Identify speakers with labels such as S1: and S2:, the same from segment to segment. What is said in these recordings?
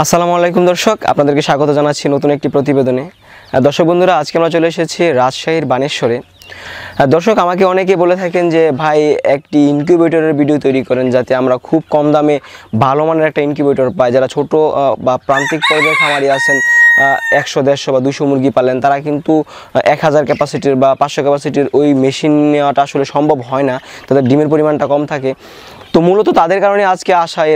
S1: আসসালামু আলাইকুম দর্শক, আপনাদেরকে স্বাগত জানাচ্ছি নতুন একটি প্রতিবেদনে। দর্শক বন্ধুরা, আজকে আমরা চলে এসেছি রাজশাহীর বানেশ্বরে। দর্শক, আমাকে অনেকে বলে থাকেন যে ভাই একটি ইনকিউবেটরের ভিডিও তৈরি করেন যাতে আমরা খুব কম দামে ভালো মানের একটা ইনকিউবেটর পাই। যারা ছোট বা প্রান্তিক পর্যায়ে খামারি আছেন, 100, 150 বা 200 মুরগি পালেন, তারা কিন্তু 1000 ক্যাপাসিটির বা 500 ক্যাপাসিটির ওই মেশিন নেওয়াটা আসলে সম্ভব হয় না, তাদের ডিমের পরিমাণটা কম থাকে। তো মূলত তাদের কারণে আজকে আসা এই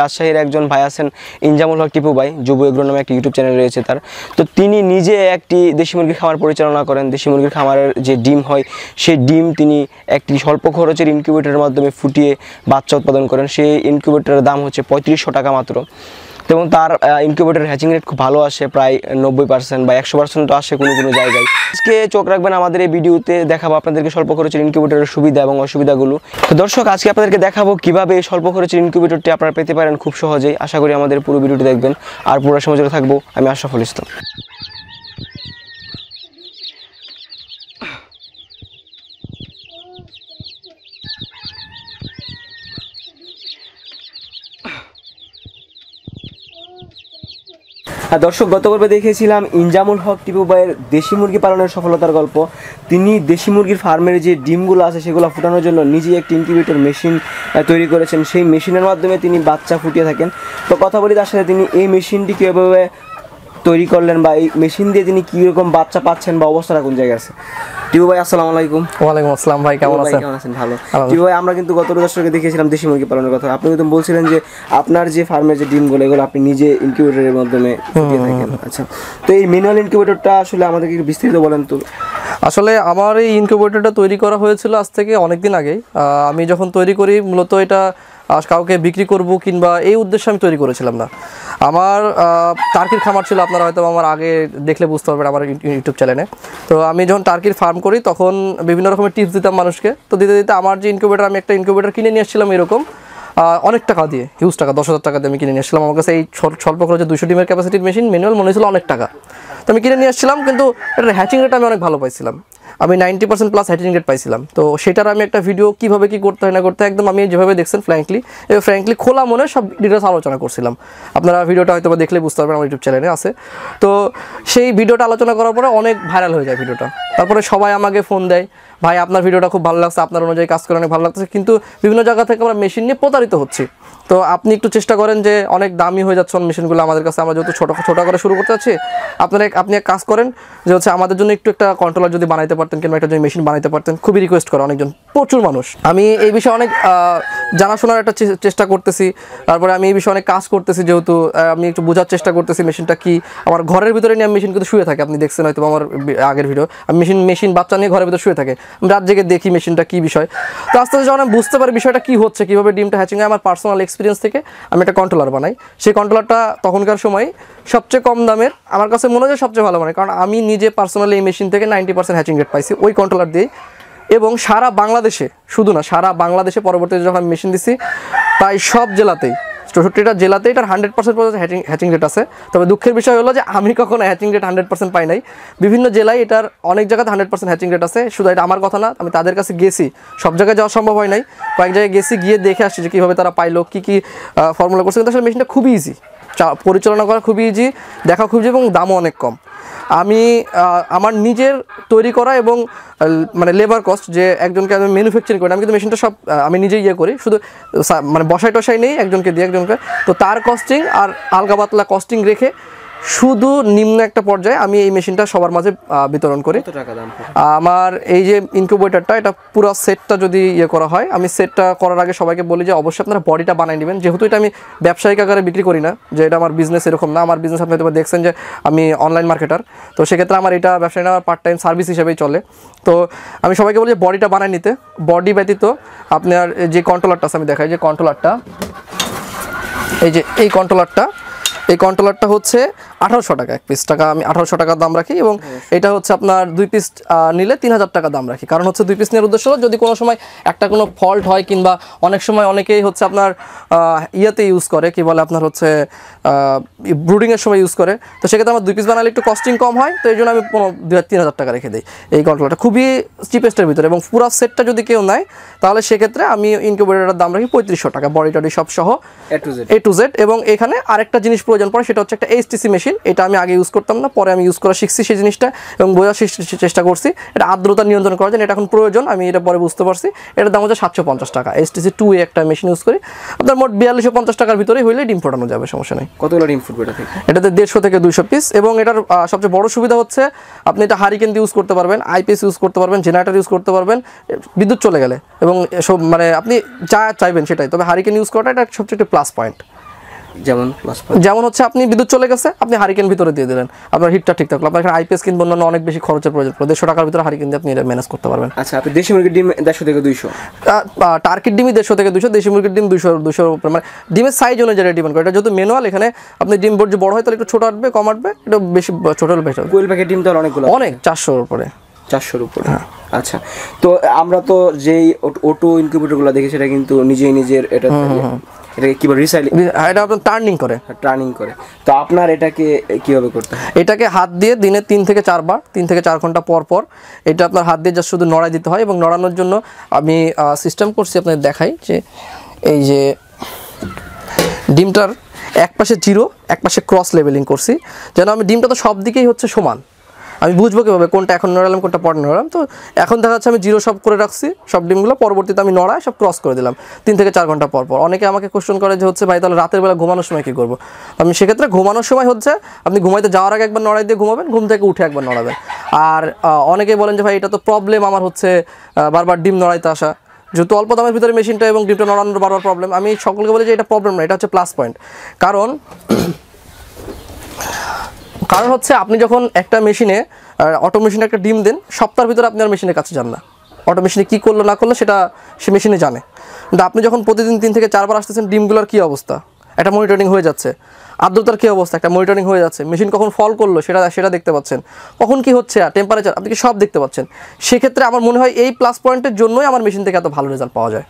S1: রাজশাহীর একজন ভাই আছেন ইনজামুল হক টিপু ভাই, যুব এগ্রো নামে একটি ইউটিউব চ্যানেল রয়েছে তার। তো তিনি নিজে একটি দেশি মুরগির খামার পরিচালনা করেন। দেশি মুরগির খামারের যে ডিম হয় সেই ডিম তিনি একটি স্বল্প খরচের ইনকিউবেটরের মাধ্যমে ফুটিয়ে বাচ্চা উৎপাদন করেন। সেই ইনকিউবেটরের দাম হচ্ছে 3500 টাকা মাত্র, এবং তার ইনকিউবেটর হ্যাচিং রেট খুব ভালো আসে, প্রায় 90% বা 100% আসে কোনো কোনো জায়গায়। আজকে চোখ রাখবেন আমাদের এই ভিডিওতে, দেখাবো আপনাদেরকে স্বল্প খরচের ইনকিউবেটরের সুবিধা এবং অসুবিধাগুলো। তো দর্শক, আজকে আপনাদেরকে দেখাবো কিভাবে এই স্বল্প খরচের ইনকিউবেটরটি আপনারা পেতে পারেন খুব সহজেই। আশা করি আমাদের পুরো ভিডিওটি দেখবেন, আর পুরো সময় জুড়ে থাকবো আমি আশরাফুল ইসলাম। দর্শক, গত পর্বে দেখিয়েছিলাম ইনজামুল হক টিপু ভাইয়ের দেশি মুরগি পালনের সফলতার গল্প। তিনি দেশি মুরগির ফার্মের যে ডিমগুলো আছে সেগুলো ফুটানোর জন্য নিজেই একটি ইনকিউবেটর মেশিন তৈরি করেছেন। সেই মেশিনের মাধ্যমে তিনি বাচ্চা ফুটিয়ে থাকেন। তো কথা বলি তার সাথে, তিনি এই মেশিনটি কীভাবে তৈরি করলেন বা এই মেশিন দিয়ে তিনি কীরকম বাচ্চা পাচ্ছেন বা অবস্থাটা কোন জায়গায় আছে। টিপু ভাই, আসসালামু আলাইকুম।
S2: ওয়ালাইকুম আসসালাম ভাই, কেমন আছেন?
S1: ভালো। টিপু ভাই, আমরা কিন্তু গত দর্শককে দেখিয়েছিলাম দেশি মুরগি পালনের কথা। আপনি কিন্তু বলছিলেন যে আপনার যে ফার্মের যে ডিমগুলো এগুলো আপনি নিজে ইনকিউবেটরের মাধ্যমে ফুটিয়ে থাকেন। আচ্ছা, তো এই ম্যানুয়াল ইনকিউবেটরটা আসলে আমাদেরকে একটু বিস্তারিত বলেন তো।
S2: আসলে আমার এই ইনকিউবেটরটা তৈরি করা হয়েছিল আজ থেকে অনেক দিন আগেই। আমি যখন তৈরি করি মূলত এটা কাউকে বিক্রি করব কিংবা এই উদ্দেশ্যে আমি তৈরি করেছিলাম না। আমার টার্কির খামার ছিল, আপনারা হয়তো আমার আগে দেখলে বুঝতে পারবেন আমার ইউটিউব চ্যানেলে। তো আমি যখন টার্কির ফার্ম করি তখন বিভিন্ন রকমের টিপস দিতাম মানুষকে। তো দিতে দিতে আমার যে ইনকিউবেটর, আমি একটা ইনকিউবেটর কিনে নিয়ে এসেছিলাম এরকম অনেক টাকা দিয়ে, হিউজ টাকা, 10,000 টাকা দিয়ে আমি কিনে নিয়ে এসেছিলাম। আমার কাছে এই স্বল্প খরচে 200 ডিমের ক্যাপাসিটির মেশিন ম্যানুয়াল মনে হয়েছিল অনেক টাকা। তো আমি কিনে নিয়ে এসেছিলাম, কিন্তু এটার হ্যাচিং রেট আমি অনেক ভালো পাইছিলাম। আমি 90% প্লাস হ্যাচিং রেট পাইছিলাম। তো সেটার আমি একটা ভিডিও কীভাবে কী করতে হয় না করতে একদম আমি যেভাবে দেখছেন ফ্র্যাঙ্কলি খোলা মনে সব ডিটেলস আলোচনা করছিলাম। আপনারা ভিডিওটা হয়তো দেখলে বুঝতে পারবেন, আমার ইউটিউব চ্যানেলে আছে। তো সেই ভিডিওটা আলোচনা করার পরে অনেক ভাইরাল হয়ে যায় ভিডিওটা। তারপরে সবাই আমাকে ফোন দেয়, ভাই আপনার ভিডিওটা খুব ভালো লাগছে, আপনার অনুযায়ী কাজ করে অনেক ভালো লাগছে, কিন্তু বিভিন্ন জায়গা থেকে আমরা মেশিন নিয়ে প্রতারিত হচ্ছি। তো আপনি একটু চেষ্টা করেন, যে অনেক দামি হয়ে যাচ্ছে মেশিনগুলো আমাদের কাছে, আমরা যেহেতু ছোটো করে শুরু করতে চাচ্ছি, আপনি এক কাজ করেন যে হচ্ছে আমাদের জন্য একটু একটা কন্ট্রোলার যদি বানাইতে পারতেন কিংবা একটা যদি মেশিন বানাইতে পারতেন, খুবই রিকোয়েস্ট করে অনেকজন, প্রচুর মানুষ। আমি এই বিষয়ে অনেক জানাশোনার একটা চেষ্টা করতেছি। তারপরে আমি এই বিষয়ে অনেক কাজ করতেছি, যেহেতু আমি একটু বোঝার চেষ্টা করতেছি মেশিনটা কি। আমার ঘরের ভিতরে নিয়ে আমি মেশিন কিন্তু শুয়ে থাকি, আপনি দেখছেন হয়তো আমার আগের ভিডিও, আমি মেশিন বাচ্চা নিয়ে ঘরের ভিতরে শুয়ে থাকে, আমি রাত জেগে দেখি মেশিনটা কী বিষয়। তো আস্তে আস্তে যখন আমি বুঝতে পারি বিষয়টা কী হচ্ছে, কীভাবে ডিমটা হ্যাচিং হয়, আমার পার্সোনাল এক্সপিরিয়েন্স থেকে আমি একটা কন্ট্রোলার বানাই। সেই কন্ট্রোলারটা তখনকার সময় সবচেয়ে কম দামের, আমার কাছে মনে হয় সবচেয়ে ভালো মানে, কারণ আমি নিজে পার্সোনালি এই মেশিন থেকে 90% হ্যাচিং রেট পাইছি ওই কন্ট্রোলার দিয়ে। এবং সারা বাংলাদেশে, শুধু না সারা বাংলাদেশে পরবর্তীতে যখন আমি মেশিন দিচ্ছি প্রায় সব জেলাতেই, 64টা জেলাতে এটার 100% পর্যন্ত হ্যাচিং রেট আছে। তবে দুঃখের বিষয় হলো যে আমি কখনো হ্যাচিং রেট 100% পাই নাই। বিভিন্ন জেলায় এটার অনেক জায়গাতে 100% হ্যাচিং রেট আছে। শুধু এটা আমার কথা না, আমি তাদের কাছে গেছি, সব জায়গায় যাওয়া সম্ভব হয় নাই, কয়েক জায়গায় গেছি, গিয়ে দেখে আসছি যে কীভাবে তারা পাইলো, কী ফর্মুলা করছে। কিন্তু আসলে মেশিনটা খুবই ইজি, পরিচালনা করা খুবই ইজি, দেখা খুব ইজি, এবং দামও অনেক কম। আমি আমার নিজের তৈরি করা এবং মানে লেবার কস্ট, যে একজনকে আমি ম্যানুফ্যাকচারিং করি, আমি কিন্তু মেশিনটা সব আমি নিজেই করি, শুধু মানে বসাই নেই একজনকে দিয়ে একজনকে। তো তার কস্টিং আর হালকা পাতলা কস্টিং রেখে শুধু নিম্ন একটা পর্যায়ে আমি এই মেশিনটা সবার মাঝে বিতরণ করি। আমার এই যে ইনকিউবেটরটা, এটা পুরো সেটটা যদি করা হয়, আমি সেটটা করার আগে সবাইকে বলি যে অবশ্যই আপনারা বডিটা বানিয়ে নেবেন। যেহেতু এটা আমি ব্যবসায়িক আকারে বিক্রি করি না, যে এটা আমার বিজনেস এরকম না। আমার বিজনেস আপনি হয়তো দেখছেন যে আমি অনলাইন মার্কেটার, তো সেক্ষেত্রে আমার এটা ব্যবসায়ী না, আমার পার্ট টাইম সার্ভিস হিসেবেই চলে। তো আমি সবাইকে বলি যে বডিটা বানিয়ে নিতে। বডি ব্যতীত আপনার যে কন্ট্রোলারটা আছে, আমি দেখাই যে কন্ট্রোলারটা, এই যে এই কন্ট্রোলারটা হচ্ছে 1800 টাকা, এক পিস টাকা আমি 1800 টাকা দাম রাখি। এবং এটা হচ্ছে আপনার 2 পিস নিলে 3000 টাকা দাম রাখি। কারণ হচ্ছে 2 পিস নেওয়ার উদ্দেশ্য হলো যদি কোনো সময় একটা কোনো ফল্ট হয়, কিংবা অনেক সময় অনেকেই হচ্ছে আপনার ইয়েতে ইউজ করে, কি বলে আপনার হচ্ছে ব্রুডিংয়ের সময় ইউজ করে, তো সেক্ষেত্রে আমার 2 পিস বানালে একটু কস্টিং কম হয়, তো এই জন্য আমি 3000 টাকা রেখে দিই এই কন্ট্রোলারটা, খুবই চিপেস্টের ভিতরে। এবং পুরো সেটটা যদি কেউ নেয় তাহলে সেক্ষেত্রে আমি ইনকিউবেটরের দাম রাখি 3500 টাকা, বডি টডি সব সহ A to Z। এবং এখানে আরেকটা জিনিস প্রয়োজন পড়ে, সেটা হচ্ছে একটা HTC মেশিন। এটা আমি আগে ইউজ করতাম না, পরে আমি ইউজ করা শিখছি সেই জিনিসটা, এবং বোঝার চেষ্টা করছি। এটা আর্দ্রতা নিয়ন্ত্রণ করার জন্য এটা এখন প্রয়োজন, আমি এটা পরে বুঝতে পারছি। এটার দাম হচ্ছে 750 টাকা। HTC 2A একটা মেশিন ইউজ করি, আপনার মোট 4250 টাকার ভিতরেই হইলে ডিম ফোটানো যাবে, সমস্যা নেই।
S1: কতগুলো ডিম ফুটবে এটা থেকে?
S2: এটাতে 150 থেকে 200 পিস। এবং এটার সবচেয়ে বড় সুবিধা হচ্ছে আপনি এটা হারিকেন দিয়ে ইউজ করতে পারবেন, আইপিএস ইউজ করতে পারবেন, জেনারেটর ইউজ করতে পারবেন বিদ্যুৎ চলে গেলে, এবং সব মানে আপনি যা চাইবেন সেটাই। তবে হারিকেন ইউজ করাটা এটা সবচেয়ে প্লাস পয়েন্ট। যেমন হচ্ছে আপনি বিদ্যুৎ চলে গেছে, আপনি হারিকেন ভিতরে দিয়ে দিলেন, আপনার হিটটা ঠিক থাকলো। আপনার এখানে আইপিএস কিনবেন না, অনেক বেশি খরচের প্রয়োজন পড়ে, 150 টাকার ভিতরে হারিকেন দিয়ে আপনি এটা ম্যানেজ করতে পারবেন।
S1: আচ্ছা, আপনি দেশি মুরগির ডিম 150 থেকে 200,
S2: টার্কির ডিমই 150 থেকে 200, দেশি মুরগির ডিম 200 উপরে, মানে ডিমের সাইজ অনুযায়ী ডিপেন্ড করে। এটা যেহেতু ম্যানুয়াল, এখানে আপনি ডিম যে বড় হয় তাহলে একটু ছোট আসবে, কম আসবে, এটা বেশি ছোট হলে বেশি।
S1: কোয়েল প্যাকেট ডিম তো অনেকগুলো,
S2: অনেক 400-র উপরে।
S1: 400-র উপরে। আচ্ছা, তো আমরা তো যেই অটো ইনকিউবেটরগুলো দেখি সেটা কিন্তু নিজের এটাকে কিভাবে রিসাইক্লিং,
S2: এটা আপনার টার্নিং করে।
S1: তো আপনার এটাকে কিভাবে করতে হয়?
S2: এটাকে হাত দিয়ে দিনে 3 থেকে 4 বার, 3 থেকে 4 ঘন্টা পর পর এটা আপনার হাত দিয়ে জাস্ট শুধু নড়াই দিতে হয়। এবং নড়ানোর জন্য আমি সিস্টেম করছি, আপনাদের দেখাই যে এই যে ডিমটার এক পাশে 0, এক পাশে ক্রস লেভেলিং করছি, যেন আমি ডিমটা তো সব দিকেই হচ্ছে সমান, আমি বুঝবো কীভাবে কোনটা এখন নড়ালাম কোনটা পরে নড়ালাম। তো এখন দেখা যাচ্ছে আমি 0 সব করে রাখছি সব ডিমগুলো, পরবর্তীতে আমি নড়ায় সব ক্রস করে দিলাম 3 থেকে 4 ঘন্টা পর পর। অনেকে আমাকে কোশ্চেন করে যে হচ্ছে ভাই তাহলে রাতের বেলা ঘুমানোর সময় কী করবো? আমি সেক্ষেত্রে ঘুমানোর সময় হচ্ছে আপনি ঘুমাইতে যাওয়ার আগে একবার নড়াই দিয়ে ঘুমাবেন, ঘুম থেকে উঠে একবার নড়াবেন। আর অনেকেই বলেন যে ভাই এটা তো প্রবলেম আমার হচ্ছে বারবার ডিম নড়াইতে আসা, যেহেতু অল্প দামের ভিতরে মেশিনটা এবং ডিমটা নড়ানোর বারবার প্রবলেম। আমি সকলকে বলি যে এটা প্রবলেম না, এটা হচ্ছে প্লাস পয়েন্ট। কারণ হচ্ছে আপনি যখন একটা মেশিনে অটো মেশিনে একটা ডিম দেন, সপ্তাহের ভিতরে আপনি আর মেশিনের কাছে যান না, অটো মেশিনে কী করলো না করলো সেটা সে মেশিনে জানে। কিন্তু আপনি যখন প্রতিদিন 3 থেকে 4 বার আসতেছেন, ডিমগুলোর কী অবস্থা একটা মনিটরিং হয়ে যাচ্ছে, আর্দ্রতার কী অবস্থা একটা মনিটরিং হয়ে যাচ্ছে, মেশিন কখন ফল করলো সেটা দেখতে পাচ্ছেন, কখন কি হচ্ছে টেম্পারেচার আপনি কি সব দেখতে পাচ্ছেন। সেক্ষেত্রে আমার মনে হয় এই প্লাস পয়েন্টের জন্যই আমার মেশিন থেকে এত ভালো রেজাল্ট পাওয়া যায়।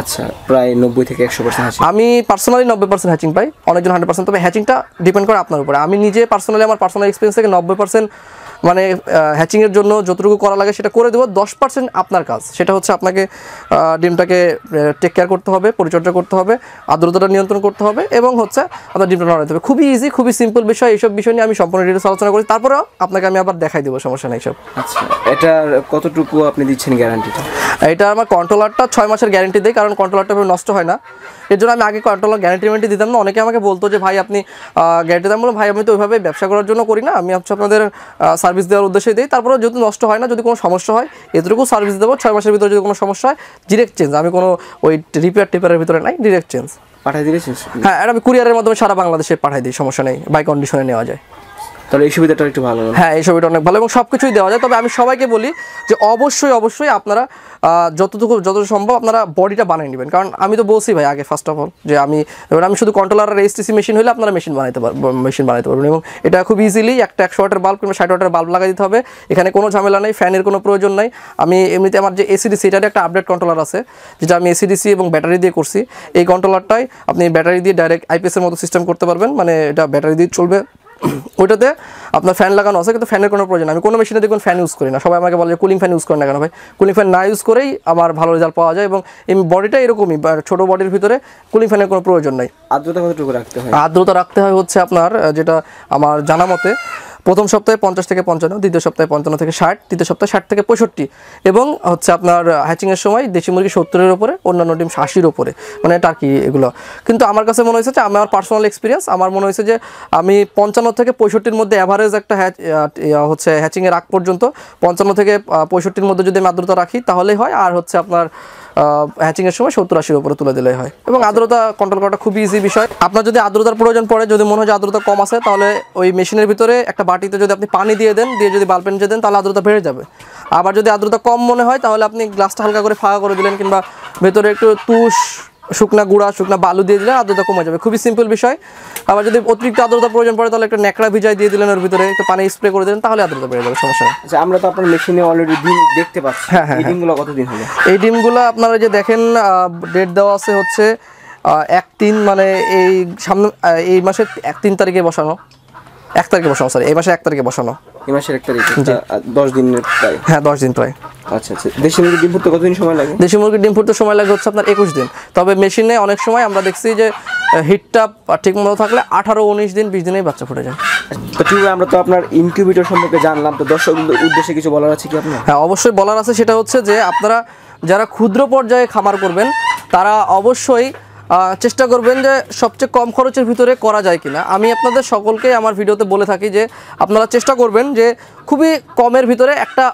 S1: আচ্ছা, প্রায় 90 থেকে 100% হ্যাচিং।
S2: আমি পার্সোনালি 90% হ্যাচিং পাই, অনেকজন 100%। তবে হ্যাচিংটা ডিপেন্ড করে আপনার উপরে। আমি নিজে পার্সোনালি আমার পার্সোনাল এক্সপিরিয়েন্স থেকে 90% মানে হ্যাচিংয়ের জন্য যতটুকু করা লাগে সেটা করে দেবো। 10% আপনার কাজ, সেটা হচ্ছে আপনাকে ডিমটাকে টেক কেয়ার করতে হবে, পরিচর্যা করতে হবে, আর্দ্রতাটা নিয়ন্ত্রণ করতে হবে, এবং হচ্ছে আপনার ডিমটা নড়াতে হবে। খুবই ইজি, খুবই সিম্পল বিষয়। এইসব বিষয় নিয়ে আমি সম্পূর্ণ ডিটেলস আলোচনা করি, তারপরেও আপনাকে আমি আবার দেখাই দেবো, সমস্যা নেই সব।
S1: আচ্ছা, এটার কতটুকু আপনি দিচ্ছেন গ্যারান্টিটা?
S2: এটা আমার কন্ট্রোলারটা 6 মাসের গ্যারান্টি দেয়, কারণ কন্ট্রোলারটা নষ্ট হয় না। এর জন্য আমি আগে কন্ট্রোলার গ্যারান্টি দিতাম না। অনেকে আমাকে বলতো যে ভাই আপনি গ্যারান্টি দাম, বলুন ভাই আমি তো ওইভাবে ব্যবসা করার জন্য করি না, আমি হচ্ছে আপনাদের সার্ভিস দেওয়ার উদ্দেশ্যে দিই। তারপরে যদি নষ্ট হয় না, যদি কোনো সমস্যা হয় এতটুকু সার্ভিস দেবো। 6 মাসের ভিতরে যদি কোনো সমস্যা হয় ডিরেক্ট চেঞ্জ, আমি কোনো ওই রিপেয়ারের ভিতরে নাই, ডিরেক্ট চেঞ্জ
S1: পাঠিয়ে দিয়েছেন।
S2: হ্যাঁ, এটা আমি কুরিয়ারের মাধ্যমে সারা বাংলাদেশে পাঠিয়ে দিই, সমস্যা নেই, বাই কন্ডিশনে নেওয়া যায়।
S1: তাহলে এই সুবিধাটা একটু ভালো।
S2: হ্যাঁ, এই সুবিধাটা অনেক ভালো এবং সব কিছুই দেওয়া যায়। তবে আমি সবাইকে বলি যে অবশ্যই আপনারা যত সম্ভব আপনারা বডিটা বানিয়ে নেবেন। কারণ আমি তো বলছি ভাই আগে ফার্স্ট অফ অল যে আমি শুধু কন্ট্রোলার আর এসটিসি মেশিন হলে আপনারা মেশিন বানাতে পারবেন। এবং এটা খুব ইজিলি একটা 100 ওয়াটের বাল্ব কিংবা 60 ওয়াটের বাল্ব লাগাই দিতে হবে। এখানে কোনো ঝামেলা নেই, ফ্যানের কোনো প্রয়োজন নাই। আমি এমনিতে আমার যে এসিডিসি এটার একটা আপডেট কন্ট্রোলার আছে, যেটা আমি এসিডিসি এবং ব্যাটারি দিয়ে করছি। এই কন্ট্রোলারটাই আপনি ব্যাটারি দিয়ে ডাইরেক্ট আইপিএসের মতো সিস্টেম করতে পারবেন, মানে এটা ব্যাটারি দিয়ে চলবে। ওইটাতে আপনার ফ্যান লাগানো আছে, কিন্তু ফ্যানের কোনো প্রয়োজন। আমি কোনো মেশিনে দেখুন ফ্যান ইউজ করি না। সবাই আমাকে বলে যে কুলিং ফ্যান ইউজ করেন না কেন? ভাই কুলিং ফ্যান না ইউজ করেই আমার ভালো রেজাল্ট পাওয়া যায় এবং এই বডিটা এরকমই, ছোটো বডির ভিতরে কুলিং ফ্যানের কোনো প্রয়োজন নাই।
S1: আর্দ্রতা কতটুকু রাখতে হয়? আর্দ্রতা
S2: রাখতে হয় হচ্ছে আপনার, যেটা আমার জানা মতে, প্রথম সপ্তাহে 50 থেকে 55, দ্বিতীয় সপ্তাহে 55 থেকে 60, তৃতীয় সপ্তাহে 60 থেকে 65, এবং হচ্ছে আপনার হ্যাচিংয়ের সময় দেশি মুরগি 70-এর উপরে, অন্যান্য ডিম 80-র উপরে, মানে টার্কি এগুলো। কিন্তু আমার কাছে মনে হয়েছে যে আমার পার্সোনাল এক্সপিরিয়েন্স, আমার মনে হয়েছে যে আমি 55 থেকে 65-র মধ্যে অ্যাভারেজ একটা হচ্ছে হ্যাচিংয়ের আগ পর্যন্ত 55 থেকে 65-র মধ্যে যদি আমি আর্দ্রতা রাখি তাহলেই হয়। আর হচ্ছে আপনার হ্যাচিংয়ের সময় 70-80-র উপরে তুলে দিলেই হয়। এবং আর্দ্রতা কন্ট্রোল করাটা খুবই ইজি বিষয়। আপনার যদি আর্দ্রতার প্রয়োজন পড়ে, যদি মনে হয় যে আর্দ্রতা কম আছে, তাহলে ওই মেশিনের ভিতরে একটা বাটিতে যদি আপনি পানি দিয়ে দেন, দিয়ে যদি বাল্বের নিচে দেন, তাহলে আর্দ্রতা বেড়ে যাবে। আবার যদি আর্দ্রতা কম মনে হয়, তাহলে আপনি গ্লাসটা হালকা করে ফাঁকা করে দিলেন, কিংবা ভেতরে একটু তুষ শুকনা গুঁড়া শুকনা বালু দিয়ে দিলে আর্দ্রতা কমে যাবে, খুবই সিম্পল বিষয়। আবার যদি অতিরিক্ত আর্দ্রতা প্রয়োজন পড়ে তাহলে একটা ন্যাকড়া ভিজাই দিয়ে দিলেন, ওর ভিতরে একটু পানি স্প্রে করে দিলেন, তাহলে আর্দ্রতা বেড়ে যাবে, সমস্যা নেই।
S1: আচ্ছা, আমরা তো আপনার মেশিনে অলরেডি ডিম দেখতে পাচ্ছি।
S2: হ্যাঁ হ্যাঁ,
S1: এই ডিমগুলো কতদিন হলো?
S2: এই ডিমগুলো আপনারা যে দেখেন ডেট দেওয়া আছে হচ্ছে 1/3, মানে এই সামনে এই মাসের 3 তারিখে বসানো, 1 তারিখে বসানো, সরি এই মাসের 1 তারিখে বসানো।
S1: এই মাসের 1 তারিখে, 10 দিনের প্রায়।
S2: হ্যাঁ 10 দিন প্রায়।
S1: আচ্ছা আচ্ছা, দেশি মুরগির ডিম ফুটতে কতদিন সময় লাগে?
S2: দেশি মুরগির ডিম ফুটতে সময় লাগে হচ্ছে আপনার 21 দিন, তবে মেশিনে অনেক সময় আমরা দেখছি যে হিটটা ঠিক মতো থাকলে 18, 19 দিন, 20 দিনেই বাচ্চা ফুটে যায়।
S1: তো ঠিক আমরা তো আপনার ইনকিউবেটর সম্পর্কে জানলাম, তো দর্শকদের উদ্দেশ্যে কিছু বলার আছে কি আপনার?
S2: হ্যাঁ অবশ্যই বলার আছে, সেটা হচ্ছে যে আপনারা যারা ক্ষুদ্র পর্যায়ে খামার করবেন তারা অবশ্যই চেষ্টা করবেন যে সবচেয়ে কম খরচের ভিতরে করা যায় কিনা। আমি আপনাদের সকলকে আমার ভিডিওতে বলে থাকি যে আপনারা চেষ্টা করবেন যে খুবই কমের ভিতরে একটা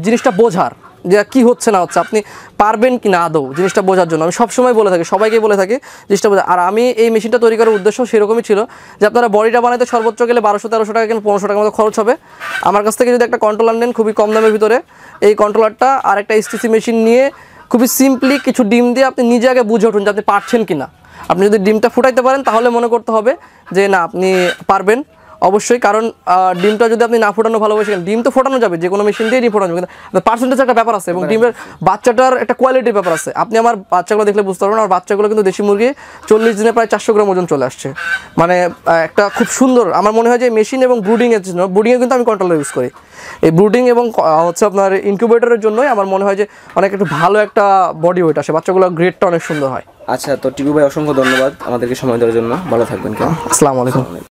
S2: জিনিসটা বোঝার, যে কি হচ্ছে না হচ্ছে, আপনি পারবেন কি না আদৌ জিনিসটা বোঝার জন্য। আমি সবসময় বলে থাকি, সবাইকে বলে থাকি জিনিসটা বোঝা। আর আমি এই মেশিনটা তৈরি করার উদ্দেশ্য সেরকমই ছিল যে আপনারা বডিটা বানাইতে সর্বোচ্চ গেলে 1200-1300 টাকা কিংবা 1500 টাকার মতো খরচ হবে। আমার কাছ থেকে যদি একটা কন্ট্রোলার নেন খুবই কম দামের ভিতরে, এই কন্ট্রোলারটা আর একটা STC মেশিন নিয়ে খুবই সিম্পলি কিছু ডিম দিয়ে আপনি নিজে আগে বুঝে উঠুন যে আপনি পারছেন কিনা। আপনি যদি ডিমটা ফুটাইতে পারেন তাহলে মনে করতে হবে যে না আপনি পারবেন অবশ্যই, কারণ ডিমটা যদি আপনি না ফোটানো ভালোবাসেন, ডিম তো ফোটানো যাবে, যে কোনো মেশিন দিয়ে ডিম ফোটানো যাবে, কিন্তু পার্সেন্টেজ একটা ব্যাপার আছে এবং ডিমের বাচ্চাটার একটা কোয়ালিটির ব্যাপার আছে। আপনি আমার বাচ্চাগুলো দেখলে বুঝতে পারবেন, আমার বাচ্চাগুলো কিন্তু দেশি মুরগি 40 দিনে প্রায় 400 গ্রাম ওজন চলে আসছে, মানে একটা খুব সুন্দর। আমার মনে হয় যে মেশিন এবং ব্রুডিংয়ের জন্য, ব্রুডিংয়ে কিন্তু আমি কন্ট্রোলার ইউজ করি, এই ব্রুডিং এবং হচ্ছে আপনার ইনকিউবেটরের জন্যই আমার মনে হয় যে অনেক একটু ভালো একটা বডি ওয়েট আসে, বাচ্চাগুলো গ্রেডটা অনেক সুন্দর হয়।
S1: আচ্ছা, তো টিপু ভাই অসংখ্য ধন্যবাদ আমাদেরকে সময় দেওয়ার জন্য, ভালো থাকবেন।
S2: আসসালামু আলাইকুম।